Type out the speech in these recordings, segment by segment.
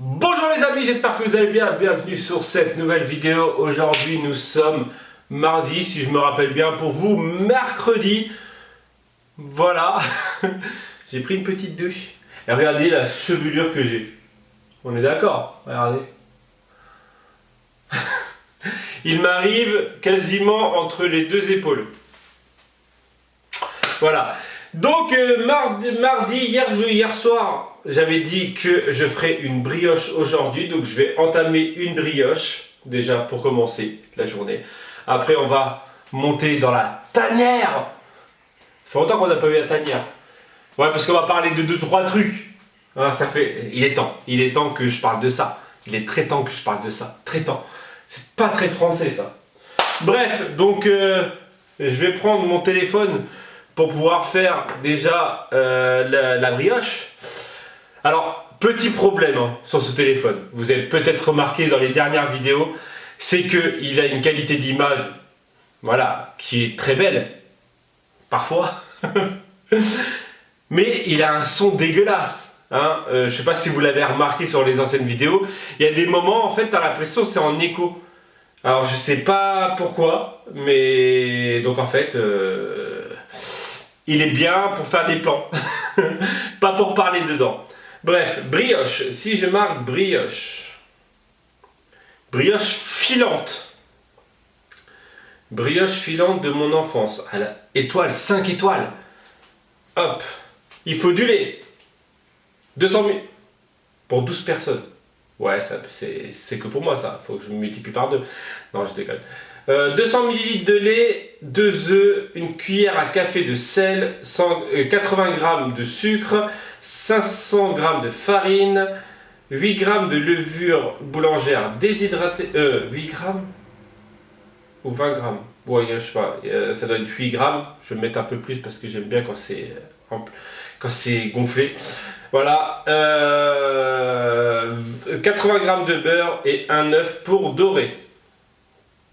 Bonjour les amis, j'espère que vous allez bien, bienvenue sur cette nouvelle vidéo. Aujourd'hui nous sommes mardi, si je me rappelle bien, pour vous mercredi. Voilà, j'ai pris une petite douche. Et regardez la chevelure que j'ai. On est d'accord? Regardez. Il m'arrive quasiment entre les deux épaules. Voilà. Donc mardi, hier soir, j'avais dit que je ferais une brioche aujourd'hui. Donc je vais entamer une brioche, déjà pour commencer la journée. Après on va monter dans la tanière. Ça fait longtemps qu'on n'a pas vu la tanière. Ouais, parce qu'on va parler de 2-3 trucs. Hein, il est temps que je parle de ça. Il est très temps que je parle de ça. Très temps. C'est pas très français ça. Bref, donc je vais prendre mon téléphone pour pouvoir faire déjà la brioche. Alors, petit problème sur ce téléphone. Vous avez peut-être remarqué dans les dernières vidéos, c'est qu'il a une qualité d'image, voilà, qui est très belle. Parfois. Mais il a un son dégueulasse. Hein. Je sais pas si vous l'avez remarqué sur les anciennes vidéos. Il y a des moments, en fait, tu as l'impression que c'est en écho. Alors, je sais pas pourquoi, mais donc en fait, il est bien pour faire des plans, pas pour parler dedans. Bref, brioche. Si je marque brioche, brioche filante. Brioche filante de mon enfance. Étoile, 5 étoiles. Hop. Il faut du lait. 200 000. Pour 12 personnes. Ouais, c'est que pour moi ça. Faut que je me multiplie par 2. Non, je déconne. 200 ml de lait, 2 œufs, une cuillère à café de sel, 80 g de sucre, 500 g de farine, 8 g de levure boulangère déshydratée. 8 g ou 20 g. Ouais, je sais pas, ça doit être 8 g. Je vais mettre un peu plus parce que j'aime bien quand c'est gonflé. Voilà, 80 g de beurre et un œuf pour dorer.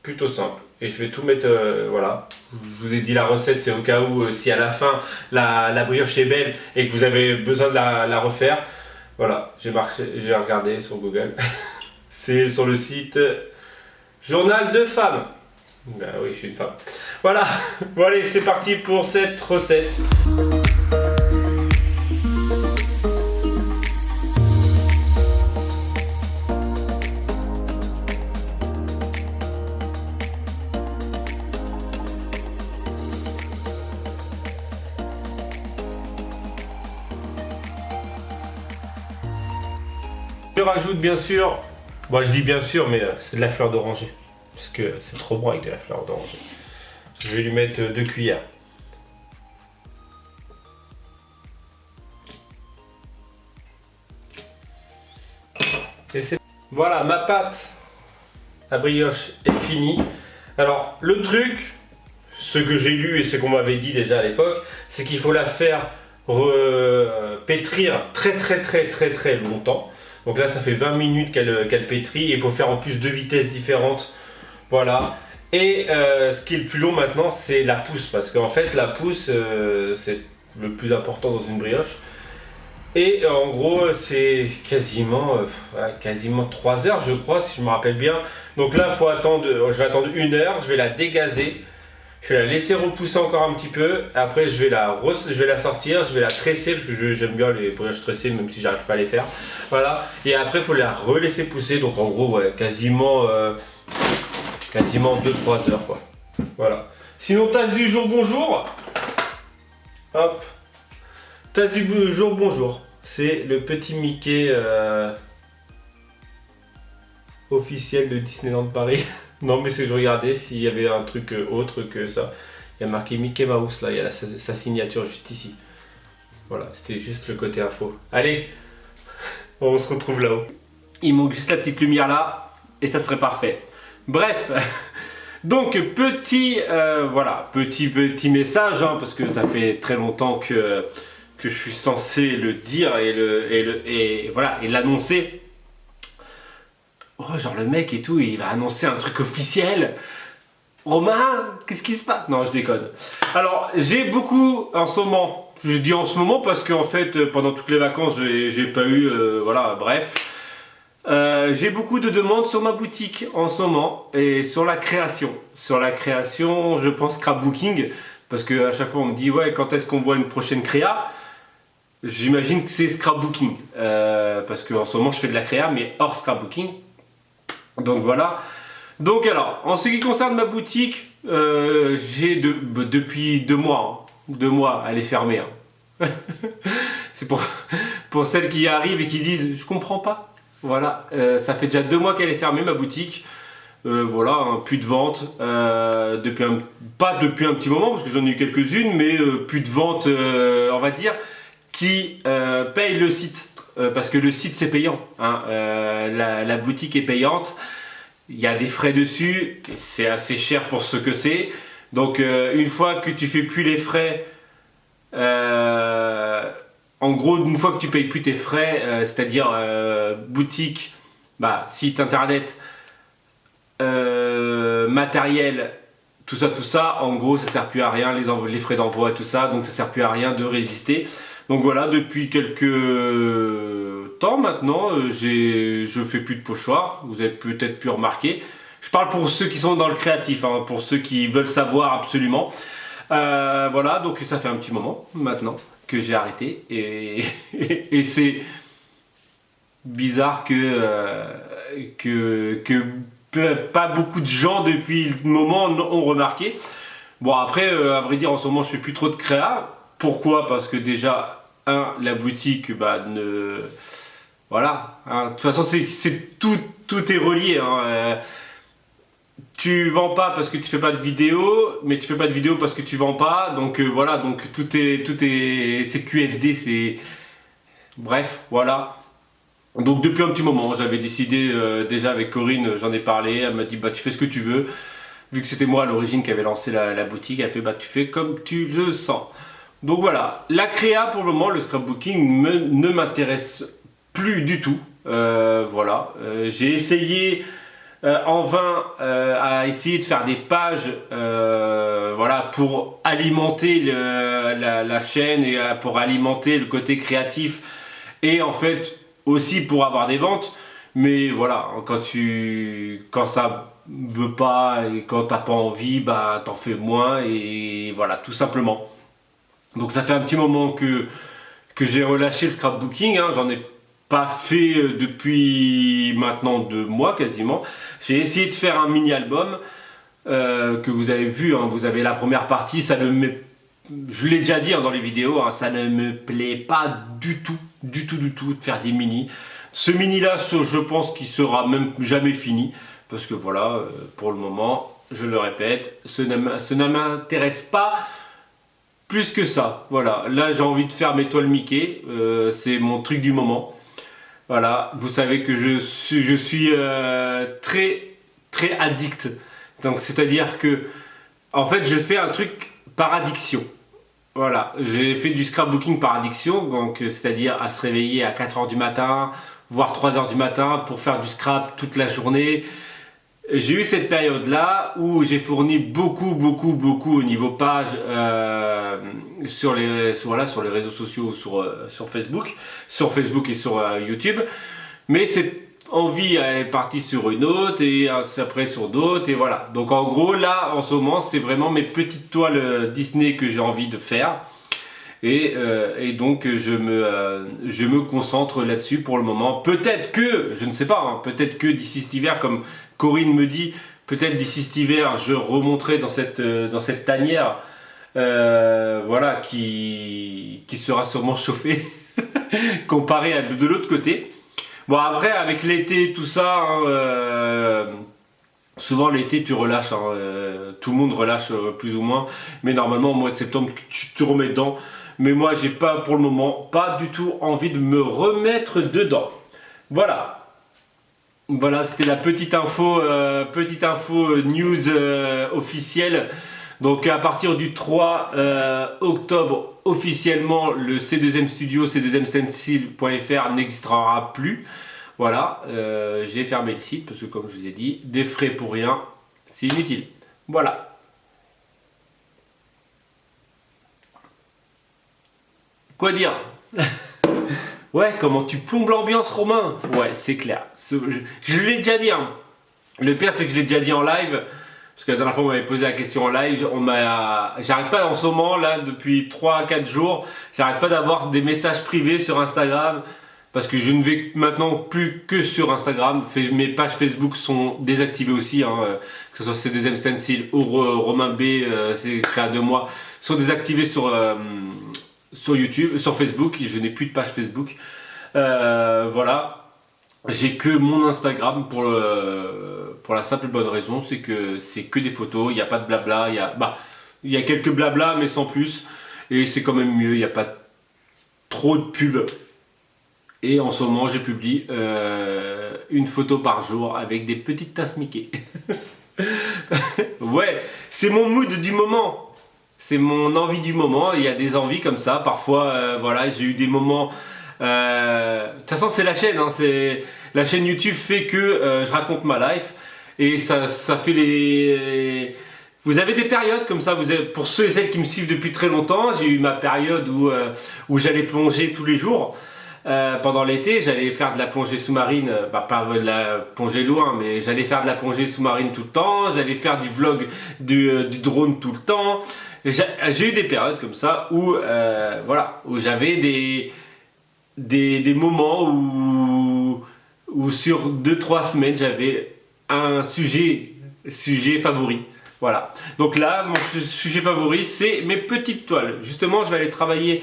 Plutôt simple. Et je vais tout mettre, voilà. Je vous ai dit la recette, c'est au cas où si à la fin la brioche est belle et que vous avez besoin de la refaire. Voilà, j'ai regardé sur Google. C'est sur le site Journal de Femmes. Ben oui, je suis une femme. Voilà, bon allez, c'est parti pour cette recette. Je rajoute bien sûr, bon je dis bien sûr, mais c'est de la fleur d'oranger. Parce que c'est trop bon avec de la fleur d'oranger. Je vais lui mettre 2 cuillères. Et voilà, ma pâte à brioche est finie. Alors le truc, ce que j'ai lu et ce qu'on m'avait dit déjà à l'époque, c'est qu'il faut la faire pétrir très longtemps. Donc là ça fait 20 minutes qu'elle pétrit et il faut faire en plus 2 vitesses différentes. Voilà. Et ce qui est le plus long maintenant c'est la pousse. Parce qu'en fait la pousse c'est le plus important dans une brioche. Et en gros c'est quasiment 3 heures je crois si je me rappelle bien. Donc là je vais attendre 1 heure, je vais la dégazer. Je vais la laisser repousser encore un petit peu. Après, je vais la sortir, je vais la tresser parce que j'aime bien les brioches tressées, même si j'arrive pas à les faire. Voilà. Et après, il faut la relaisser pousser. Donc en gros, ouais, quasiment 2-3 heures quoi. Voilà. Sinon, tasse du jour bonjour. Hop. Tasse du jour bonjour. C'est le petit Mickey officiel de Disneyland Paris. Non mais c'est que je regardais s'il y avait un truc autre que ça. Il y a marqué Mickey Mouse là, il y a sa signature juste ici. Voilà, c'était juste le côté info. Allez, on se retrouve là-haut. Il manque juste la petite lumière là et ça serait parfait. Bref, donc petit message hein, parce que ça fait très longtemps que je suis censé le dire et l'annoncer. Oh, genre le mec et tout, il va annoncer un truc officiel. Romain, qu'est-ce qui se passe? Non, je déconne. Alors, j'ai beaucoup en ce moment, je dis en ce moment parce qu'en fait, pendant toutes les vacances, j'ai pas eu, voilà, bref. J'ai beaucoup de demandes sur ma boutique en ce moment et sur la création. Sur la création, je pense scrapbooking, parce que à chaque fois on me dit ouais, quand est-ce qu'on voit une prochaine créa? J'imagine que c'est scrapbooking, parce qu'en ce moment je fais de la créa mais hors scrapbooking. Donc voilà. Donc alors, en ce qui concerne ma boutique, depuis 2 mois, hein. 2 mois, elle est fermée, hein. C'est pour celles qui arrivent et qui disent je comprends pas. Voilà, ça fait déjà 2 mois qu'elle est fermée ma boutique. Voilà, hein, plus de vente pas depuis un petit moment parce que j'en ai eu quelques-unes, mais plus de vente, on va dire, qui paye le site. Parce que le site c'est payant, hein. La boutique est payante. Il y a des frais dessus, et c'est assez cher pour ce que c'est. Donc une fois que tu fais plus les frais, en gros, une fois que tu payes plus tes frais, c'est-à-dire boutique, site internet, matériel, tout ça, en gros, ça sert plus à rien, les frais d'envoi et tout ça, donc ça sert plus à rien de résister. Donc voilà, depuis quelques temps maintenant, je fais plus de pochoirs, vous avez peut-être pu remarquer. Je parle pour ceux qui sont dans le créatif, hein, pour ceux qui veulent savoir absolument. Voilà, donc ça fait un petit moment maintenant que j'ai arrêté et c'est bizarre que pas beaucoup de gens depuis le moment ont remarqué. Bon après, à vrai dire, en ce moment je fais plus trop de créa. Pourquoi? Parce que déjà, la boutique, voilà, hein. De toute façon tout est relié, hein. Tu vends pas parce que tu fais pas de vidéo, mais tu fais pas de vidéo parce que tu vends pas. Donc voilà, donc c'est QFD, c'est bref, voilà. Donc depuis un petit moment, j'avais décidé déjà avec Corinne, j'en ai parlé. Elle m'a dit tu fais ce que tu veux. Vu que c'était moi à l'origine qui avait lancé la boutique, elle fait tu fais comme tu le sens. Donc voilà, la créa pour le moment, le scrapbooking ne m'intéresse plus du tout. Voilà, j'ai essayé en vain à essayer de faire des pages voilà, pour alimenter la chaîne et pour alimenter le côté créatif et en fait aussi pour avoir des ventes. Mais voilà, quand ça veut pas et quand t'as pas envie, t'en fais moins et voilà, tout simplement. Donc ça fait un petit moment que j'ai relâché le scrapbooking, hein. J'en ai pas fait depuis maintenant 2 mois quasiment. J'ai essayé de faire un mini-album que vous avez vu, hein. Vous avez la première partie, je l'ai déjà dit, hein, dans les vidéos, hein, ça ne me plaît pas du tout de faire des mini. Ce mini là, je pense qu'il sera même jamais fini parce que voilà, pour le moment, je le répète, ce ne m'intéresse pas plus que ça. Voilà, là j'ai envie de faire mes toiles Mickey, c'est mon truc du moment. Voilà, vous savez que je suis très addict. Donc c'est-à-dire que en fait je fais un truc par addiction. Voilà, j'ai fait du scrapbooking par addiction, donc c'est-à-dire à se réveiller à 4h du matin, voire 3h du matin pour faire du scrap toute la journée. J'ai eu cette période-là où j'ai fourni beaucoup au niveau page sur les réseaux sociaux, sur Facebook et sur YouTube. Mais cette envie est partie sur une autre et après sur d'autres et voilà. Donc en gros là en ce moment c'est vraiment mes petites toiles Disney que j'ai envie de faire. Et donc je me concentre là-dessus pour le moment. Peut-être que, je ne sais pas, hein, peut-être que d'ici cet hiver, comme Corinne me dit, peut-être d'ici cet hiver, je remonterai dans cette tanière, voilà, qui sera sûrement chauffée, comparé à de l'autre côté. Bon après, avec l'été, tout ça, hein, souvent l'été tu relâches, hein, tout le monde relâche plus ou moins, mais normalement au mois de septembre tu te remets dedans. Mais moi j'ai pas pour le moment pas du tout envie de me remettre dedans. Voilà. Voilà, c'était la petite info news officielle. Donc à partir du 3 octobre, officiellement, le C2M Studio, c2mstencil.fr n'existera plus. Voilà, j'ai fermé le site parce que comme je vous ai dit, des frais pour rien, c'est inutile. Voilà. Quoi dire? Ouais, comment tu plombes l'ambiance, Romain? Ouais, c'est clair. Je l'ai déjà dit, hein. Le pire, c'est que je l'ai déjà dit en live. Parce que la dernière fois, on m'avait posé la question en live. J'arrête pas en ce moment, là, depuis 3 à 4 jours. J'arrête pas d'avoir des messages privés sur Instagram. Parce que je ne vais maintenant plus que sur Instagram. Mes pages Facebook sont désactivées aussi. Hein, que ce soit C2M Stencil ou Romain B, c'est créé à 2 mois. Sont désactivées sur YouTube, sur Facebook. Je n'ai plus de page Facebook. Voilà. J'ai que mon Instagram pour la simple et bonne raison, c'est que des photos, il n'y a pas de blabla, il y a quelques blabla mais sans plus, et c'est quand même mieux, il n'y a pas trop de pubs. Et en ce moment, je publie une photo par jour avec des petites tasses Mickey. Ouais, c'est mon mood du moment. C'est mon envie du moment. Il y a des envies comme ça. Parfois, voilà, j'ai eu des moments. De toute façon, c'est la chaîne. Hein, la chaîne YouTube fait que je raconte ma life. Et ça fait les. Vous avez des périodes comme ça. Pour ceux et celles qui me suivent depuis très longtemps, j'ai eu ma période où j'allais plonger tous les jours. Pendant l'été, j'allais faire de la plongée sous-marine, pas de la plongée loin, mais j'allais faire de la plongée sous-marine tout le temps, j'allais faire du vlog du drone tout le temps. J'ai eu des périodes comme ça où, voilà, où j'avais des moments où sur 2-3 semaines, j'avais un sujet favori. Voilà. Donc là, mon sujet favori, c'est mes petites toiles. Justement, je vais aller travailler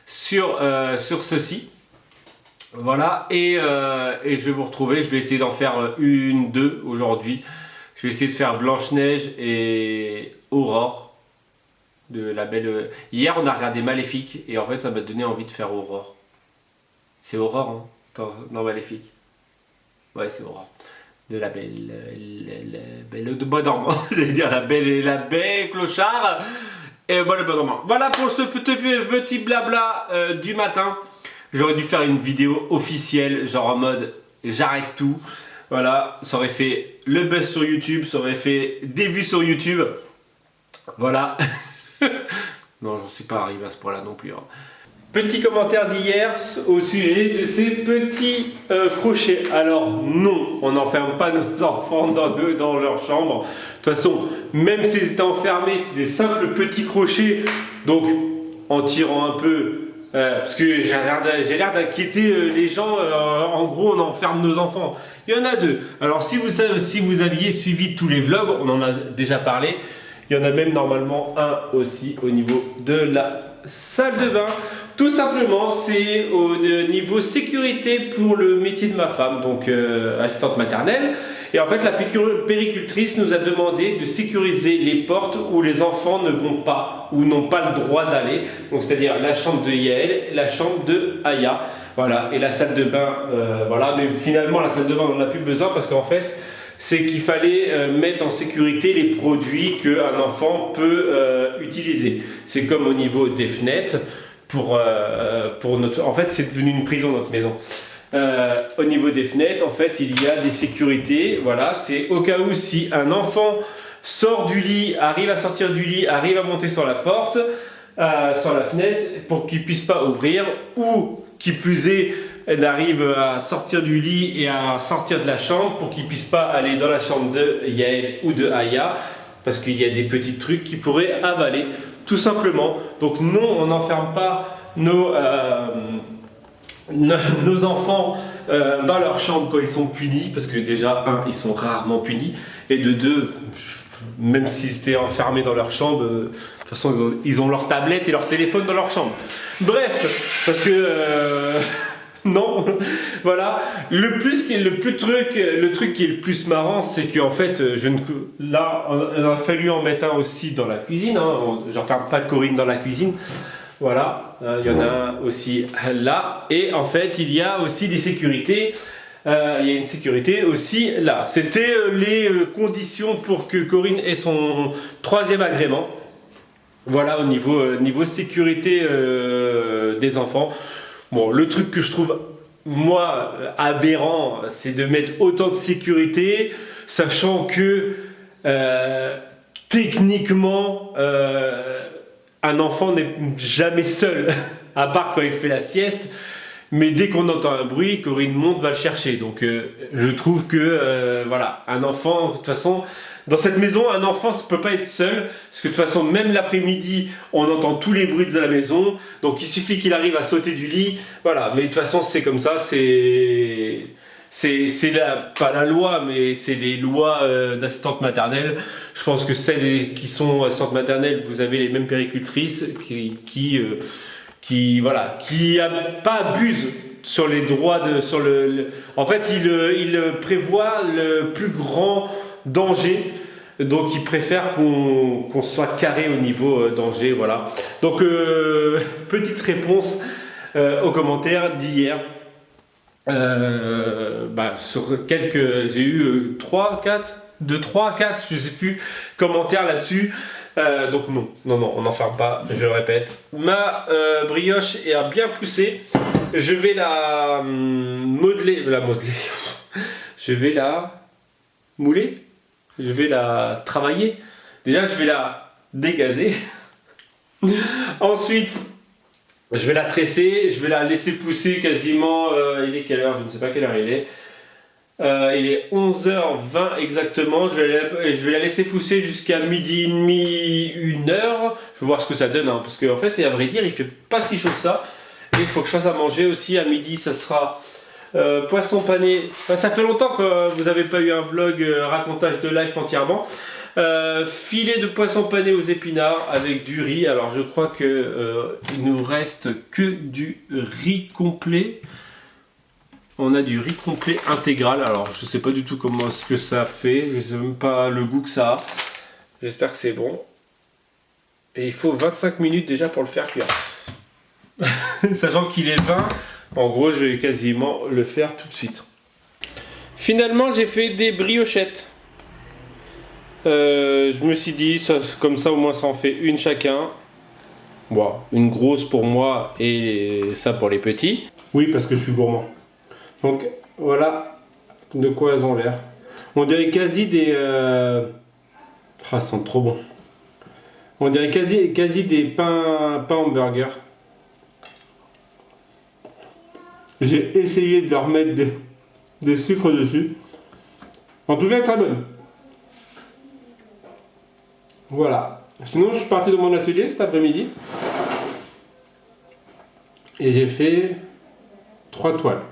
sur ceci. Voilà, et je vais vous retrouver, je vais essayer d'en faire deux aujourd'hui. Je vais essayer de faire Blanche-Neige et Aurore de la belle... Hier on a regardé Maléfique et en fait ça m'a donné envie de faire Aurore. C'est Aurore, hein? Attends, non, Maléfique. Ouais, c'est Aurore. De la belle de Bois dormant. J'allais dire la belle clochard et Bois de Bois dormant. Voilà pour ce petit blabla du matin. J'aurais dû faire une vidéo officielle, genre en mode j'arrête tout. Voilà, ça aurait fait le buzz sur YouTube, ça aurait fait des vues sur YouTube. Voilà. Non, j'en suis pas arrivé à ce point-là non plus. Hein. Petit commentaire d'hier au sujet de ces petits crochets. Alors non, on n'enferme pas nos enfants dans leur chambre. De toute façon, même s'ils étaient enfermés, c'est des simples petits crochets. Donc, en tirant un peu... parce que j'ai l'air d'inquiéter les gens, en gros on enferme nos enfants. Il y en a deux. Alors si vous aviez suivi tous les vlogs, on en a déjà parlé. Il y en a même normalement un aussi au niveau de la salle de bain. Tout simplement c'est au niveau sécurité pour le métier de ma femme, donc assistante maternelle. Et en fait la péricultrice nous a demandé de sécuriser les portes où les enfants ne vont pas ou n'ont pas le droit d'aller. Donc c'est-à-dire la chambre de Yael, la chambre de Aya. Voilà, et la salle de bain, voilà, mais finalement la salle de bain on n'en a plus besoin parce qu'en fait c'est qu'il fallait mettre en sécurité les produits qu'un enfant peut utiliser. C'est comme au niveau des fenêtres, en fait c'est devenu une prison notre maison. Au niveau des fenêtres, en fait, il y a des sécurités. Voilà, c'est au cas où si un enfant sort du lit, arrive à sortir du lit, arrive à monter sur la porte, sur la fenêtre, pour qu'il puisse pas ouvrir, ou qui plus est, elle arrive à sortir du lit et à sortir de la chambre pour qu'il puisse pas aller dans la chambre de Yael ou de Aya, parce qu'il y a des petits trucs qui pourraient avaler, tout simplement. Donc non, on n'enferme pas nos enfants dans leur chambre quand ils sont punis, parce que déjà, ils sont rarement punis, et de deux, même s'ils étaient enfermés dans leur chambre, de toute façon, ils ont leur tablette et leur téléphone dans leur chambre. Bref, parce que... non, voilà. Le truc qui est le plus marrant, c'est qu'en fait, là, on a fallu en mettre un aussi dans la cuisine. Hein. J'enferme pas Corinne dans la cuisine. Voilà, il y en a un aussi là. Et en fait, il y a aussi des sécurités. Il y a une sécurité aussi là. C'était les conditions pour que Corinne ait son 3e agrément. Voilà, au niveau sécurité des enfants. Bon, le truc que je trouve, moi, aberrant, c'est de mettre autant de sécurité, sachant que techniquement, un enfant n'est jamais seul, à part quand il fait la sieste. Mais dès qu'on entend un bruit, Corinne monte, va le chercher. Donc je trouve que voilà, un enfant, de toute façon, dans cette maison, un enfant ne peut pas être seul. Parce que de toute façon, même l'après-midi, on entend tous les bruits de la maison. Donc il suffit qu'il arrive à sauter du lit. Voilà, mais de toute façon, c'est comme ça. Pas la loi, mais c'est les lois d'assistante maternelle. Je pense que celles qui sont assistantes maternelles, vous avez les mêmes péricultrices qui pas abusent sur les droits en fait, il prévoit le plus grand danger, donc il préfère qu'on soit carré au niveau danger, voilà. Donc petite réponse aux commentaires d'hier. Sur quelques, j'ai eu 3 à 4, je sais plus, commentaires là-dessus. Donc non, on n'en ferme pas, je le répète. Ma brioche est bien poussée. Je vais la modeler. Je vais la mouler. Je vais la travailler. Déjà, je vais la dégazer. Ensuite, je vais la tresser. Je vais la laisser pousser quasiment. Il est quelle heure? Je ne sais pas quelle heure il est. Il est 11h20 exactement. Je vais la laisser pousser jusqu'à midi et demi, 1h. Je vais voir ce que ça donne. Parce qu'en fait, et à vrai dire, il fait pas si chaud que ça. Et il faut que je fasse à manger aussi. À midi, ça sera poisson pané. Enfin, ça fait longtemps que vous n'avez pas eu un vlog racontage de life entièrement. Filet de poisson pané aux épinards avec du riz. Alors, je crois que il nous reste que du riz complet. On a du riz complet intégral. Alors, je sais pas du tout comment ce que ça fait. Je sais même pas le goût que ça a. J'espère que c'est bon. Et il faut 25 minutes déjà pour le faire cuire. Sachant qu'il est 20, en gros, je vais quasiment le faire tout de suite. Finalement, j'ai fait des briochettes. Je me suis dit, comme ça, au moins, ça en fait une chacun. Bon, une grosse pour moi et ça pour les petits. Oui, parce que je suis gourmand. Donc voilà de quoi elles ont l'air. On dirait quasi des... elles sont trop bons. On dirait quasi des pains hamburgers. J'ai essayé de leur mettre des sucres dessus. En tout cas, très bonne. Voilà. Sinon, je suis parti dans mon atelier cet après-midi. Et j'ai fait 3 toiles.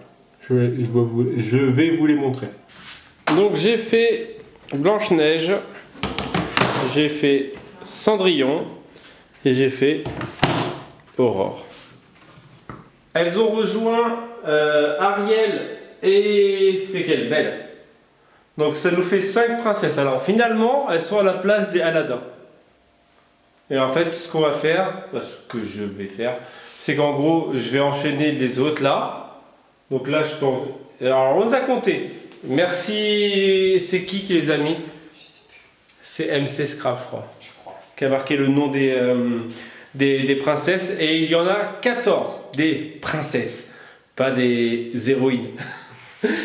Je vais vous les montrer. Donc j'ai fait Blanche-Neige, j'ai fait Cendrillon et j'ai fait Aurore. Elles ont rejoint Ariel et c'était quelle Belle. Donc ça nous fait 5 princesses. Alors finalement, elles sont à la place des Aladdin. Et en fait, ce qu'on va faire, ce que je vais faire, c'est qu'en gros, je vais enchaîner les autres là. Donc là, je peux... Alors, on les a comptés. Merci. C'est qui les a mis? C'est MC Scrap, je crois. Qui a marqué le nom des princesses. Et il y en a 14 des princesses, pas des héroïnes.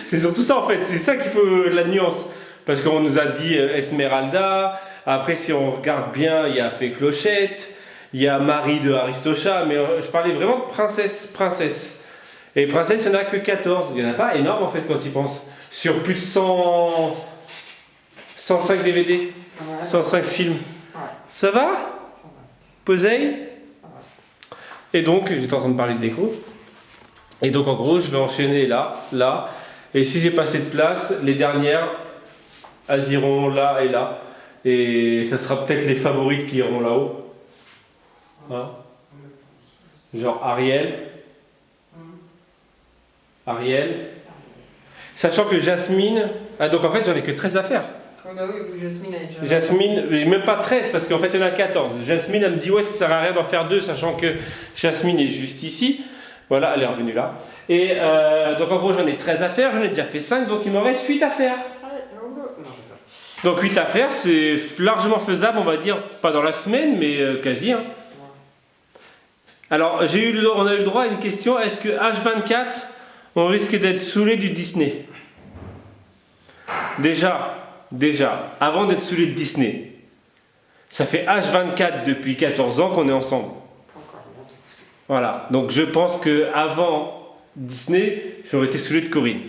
C'est surtout ça en fait. C'est ça qu'il faut la nuance. Parce qu'on nous a dit Esmeralda. Après, si on regarde bien, il y a Fée Clochette. Il y a Marie de Aristocha. Mais je parlais vraiment de princesse. Et princesse, il n'y en a que 14. Il n'y en a pas énorme en fait quand il pense. Sur plus de 105 DVD, ouais. 105 films. Ouais. Ça va? Posey? Et donc, j'étais en train de parler de déco. Et donc en gros, je vais enchaîner là. Et si j'ai pas assez de place, les dernières, elles iront là et là. Et ça sera peut-être les favorites qui iront là-haut. Hein? Genre Ariel. Sachant que Jasmine... Ah, donc en fait j'en ai que 13 à faire. Oh bah oui, Jasmine a déjà... Jasmine, même pas 13 parce qu'en fait il y en a 14. Jasmine elle me dit ouais ça sert à rien d'en faire 2 sachant que Jasmine est juste ici. Voilà, elle est revenue là. Et donc en gros j'en ai 13 à faire, j'en ai déjà fait 5 donc il me reste 8 à faire. Donc 8 à faire c'est largement faisable on va dire, pas dans la semaine mais quasi. Hein. Alors on a eu le droit à une question, est-ce que H24 on risque d'être saoulé du Disney? Déjà, avant d'être saoulé de Disney, ça fait H24 depuis 14 ans qu'on est ensemble. Voilà, donc je pense que avant Disney, j'aurais été saoulé de Corinne.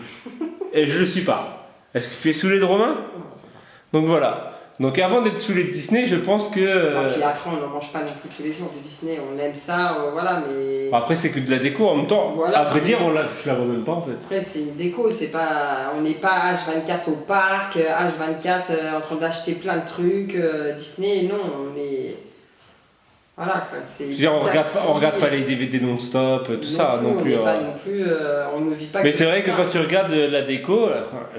Et je le suis pas. Est-ce que tu es saoulé de Romain? Non, ça va. Donc voilà. Donc avant d'être saoulé de Disney, je pense que... Puis après, on n'en mange pas non plus tous les jours du Disney. On aime ça, voilà, mais... Bon, après, c'est que de la déco en même temps. Voilà, à vrai c'est- dire, je la vois même pas en fait. Après, c'est une déco, c'est pas... On n'est pas H24 au parc, H24 en train d'acheter plein de trucs. Disney, non, on est... Voilà, quoi. Je veux dire, on regarde pas les DVD non-stop, tout ça non plus. On n'est pas non plus... on ne vit pas... Mais c'est vrai que ça. quand tu regardes la déco,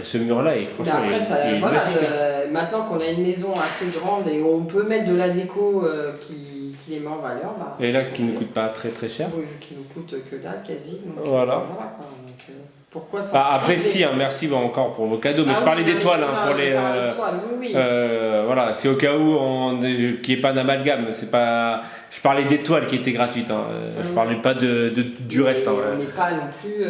ce mur-là, Mais franchement, après, il est voilà, magique, hein. maintenant qu'on a une maison assez grande et on peut mettre de la déco qui les met en valeur, bah, Et là, qui ne coûte pas très très cher. oui, qui nous coûte que dalle quasi. Donc, Voilà. quoi. Donc, pourquoi s'en Bah, après, priver? si, hein, merci encore pour vos cadeaux. Mais Ah je oui, parlais non, d'étoiles mais hein, voilà, pour on les. parle d'étoiles, oui, oui. Voilà, c'est au cas où qu'il n'y ait pas d'amalgame. C'est pas. Je parlais d'étoiles qui étaient gratuites. Hein. Je parlais pas du reste. Hein, Mais ouais. on n'est pas non plus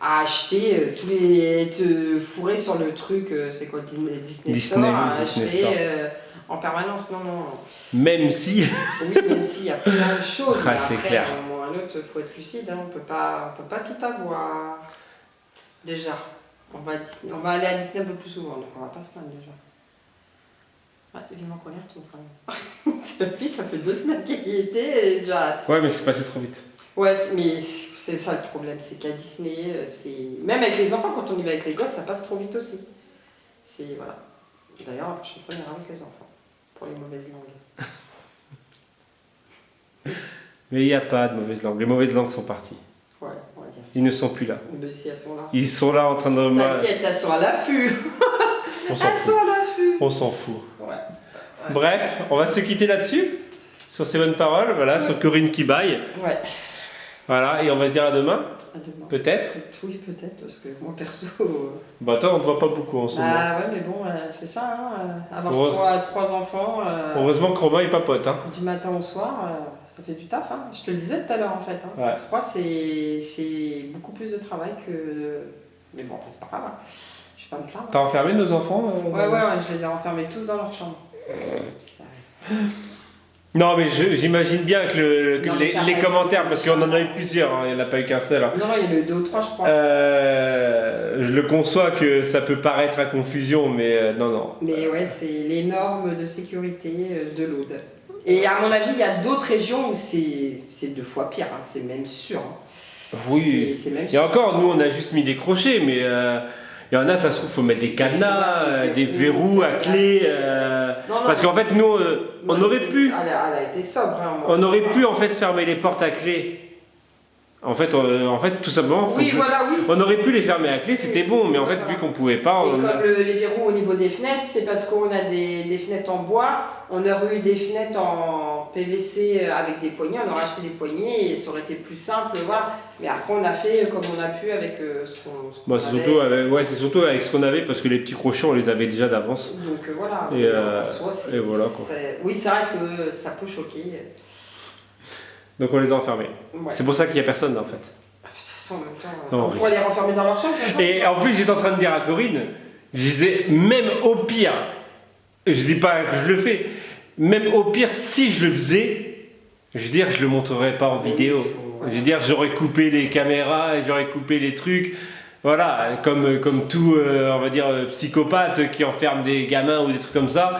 à acheter te fourrer sur le truc, c'est quoi Disney Store, à Disney acheter Store. en permanence. Non, non. Même si. Oui, même s'il y a plein de choses. Ah, mais c'est après, clair. à un moment ou à un autre, il faut être lucide. Hein, on peut pas tout avoir. Déjà, on va aller à Disney un peu plus souvent, donc on va pas se plaindre déjà. Ouais, vivement qu'on y retourne quand même. Depuis, ça fait 2 semaines qu'il y était et déjà. Ouais, mais c'est passé trop vite. Ouais, mais c'est ça le problème, c'est qu'à Disney, c'est même avec les enfants, quand on y va avec les gosses, ça passe trop vite aussi. C'est voilà. D'ailleurs, la prochaine fois, on ira avec les enfants pour les mauvaises langues. Mais il n'y a pas de mauvaise langue. Les mauvaises langues sont parties. Ouais, on va dire ça. Ils ne sont plus là. Mais si elles sont là. Ils sont là en train de. T'inquiète, elles sont à l'affût. On s'en Elles fout. sont à l'affût. On s'en fout. Ouais. Bref, on va se quitter là-dessus. Sur ces bonnes paroles, voilà, sur Corinne qui baille. Ouais. Voilà, et on va se dire à demain, À demain. peut-être. Oui, peut-être, parce que moi perso. Bah toi, on ne te voit pas beaucoup en ce moment. Bah ouais, mais bon, c'est ça, hein, avoir Heureux- trois enfants Heureusement que Romain est pas pote. Hein. du matin au soir, ça fait du taf. Hein. Je te le disais tout à l'heure en fait. Hein. Ouais. 3, c'est beaucoup plus de travail que. Mais bon, après, c'est pas grave. Hein. Je vais pas me plaindre. T'as enfermé nos enfants Ouais, je les ai enfermés tous dans leur chambre. Ça arrive. Non, mais j'imagine bien que, Non, mais ça les va commentaires, être- parce qu'il y en a eu plusieurs, hein, il n'y en a pas eu qu'un seul. Hein. Non, il y en a eu 2 ou 3, je crois. Je le conçois que ça peut paraître à confusion, mais non. Mais ouais, c'est les normes de sécurité de l'Aude. Et à mon avis, il y a d'autres régions où c'est 2 fois pire, hein, c'est même sûr. Hein. Oui. C'est même Et sûr. encore, nous, on a juste mis des crochets, mais il y en a, ça se trouve, faut mettre des cadenas, des verrous à clé. Non, Parce qu'en fait, nous, on aurait pu. Elle a été sobre. Hein, moi, On ça aurait va. pu en fait fermer les portes à clé. En fait, tout simplement. Oui, voilà, oui. On aurait pu les fermer à clé, c'était bon, mais en fait, Voilà. vu qu'on pouvait pas, Et on comme les verrous au niveau des fenêtres, c'est parce qu'on a des fenêtres en bois. On aurait eu des fenêtres en PVC avec des poignées. On aurait acheté des poignées et ça aurait été plus simple, voilà. Mais après, on a fait comme on a pu avec ce qu'on Bah, c'est avait. c'est surtout avec ce qu'on avait parce que les petits crochets, on les avait déjà d'avance. Donc voilà. Et, En soi, et voilà, quoi. Oui, c'est vrai que ça peut choquer. Donc on les a enfermés. Ouais. C'est pour ça qu'il n'y a personne en fait. De toute façon, en même temps, Non, on pourrait les renfermer dans leur chambre. de toute façon. Et en plus, j'étais en train de dire à Corinne, je disais, même au pire, je dis pas que je le fais, même au pire, si je le faisais, je veux dire, je le montrerais pas en vidéo. Ouais. Je veux dire, j'aurais coupé les caméras, j'aurais coupé les trucs. Voilà, comme tout, on va dire, psychopathe qui enferme des gamins ou des trucs comme ça,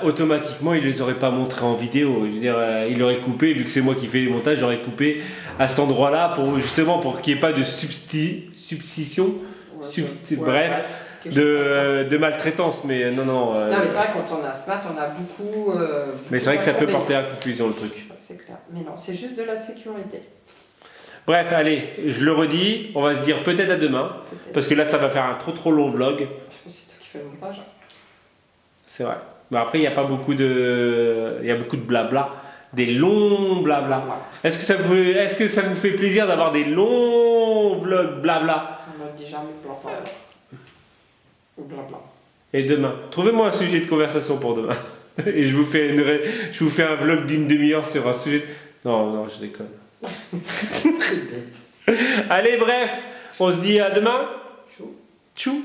automatiquement, il les aurait pas montrés en vidéo. Je veux dire, il aurait coupé, vu que c'est moi qui fais les montages, j'aurais coupé à cet endroit-là pour justement pour qu'il n'y ait pas de substitution, Ouais, bref, quelque chose comme ça. de maltraitance. Mais non. Non, mais c'est vrai, quand on a Smart, on a beaucoup. Mais c'est vrai que ça peut d'inconvénients. porter à confusion le truc. C'est clair. Mais non, c'est juste de la sécurité. Bref, allez, je le redis, on va se dire peut-être à demain, Peut-être. parce que là ça va faire un trop long vlog. C'est toi qui fais le montage. C'est vrai. Mais après, il y a beaucoup de blabla, des longs blabla. Est-ce que ça vous fait plaisir d'avoir des longs vlogs blabla? On ne dit jamais blabla. Ou blabla. Et demain, trouvez-moi un sujet de conversation pour demain. Et je vous fais un vlog d'une demi-heure sur un sujet. Non, je déconne. C'est bête. Allez, bref, on se dit à demain. Chou. Tchou.